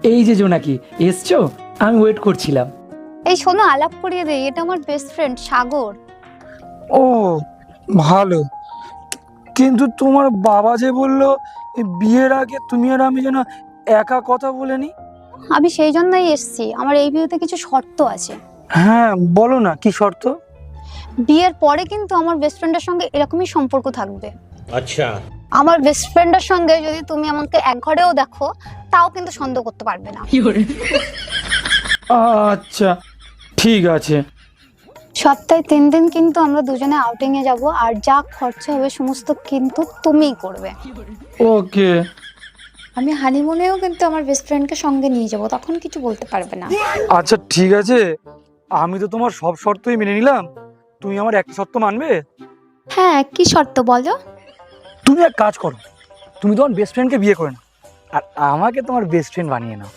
এই যে জোনাকি, এসছো? আমি ওয়েট করছিলাম। এই শোনো, আলাপ করিয়ে দেই, এটা আমার বেস্ট ফ্রেন্ড সাগর। ও ভালো, কিন্তু তোমার বাবা যে বললো বিয়ের আগে তুমি আর আমি যেন একা কথা বলে নি। আমি সেই জন্যই এসেছি, আমার এই বিয়েতে কিছু শর্ত আছে। হ্যাঁ বলো না, কি শর্ত? বিয়ের পরে কিন্তু আমার বেস্ট ফ্রেন্ডের সঙ্গে এরকমই সম্পর্ক থাকবে। আচ্ছা, আমার বেস্ট ফ্রেন্ডের সঙ্গে যদি তুমি আমাকে এক ঘরেও দেখো, তাও কিন্তু সন্দেহ করতে পারবে না। আচ্ছা ঠিক আছে। সপ্তাহে 3 দিন কিন্তু আমরা দুজনে আউটিং এ যাব, আর যা খরচা হবে সমস্ত কিন্তু তুমিই করবে। ওকে। আমি হানিমুনেও কিন্তু আমার বেস্ট ফ্রেন্ডকে সঙ্গে নিয়ে যাব, তখন কিছু বলতে পারবে না। আচ্ছা ঠিক আছে, আমি তো তোমার সব শর্তই মেনে নিলাম, তুমি আমার একটা শর্ত মানবে? হ্যাঁ, কি শর্ত বলো? তুমি এক কাজ করো, তুমি তোমার বেস্ট ফ্রেন্ডকে বিয়ে করে নাও আর আমাকে তোমার বেস্ট ফ্রেন্ড বানিয়ে নাও।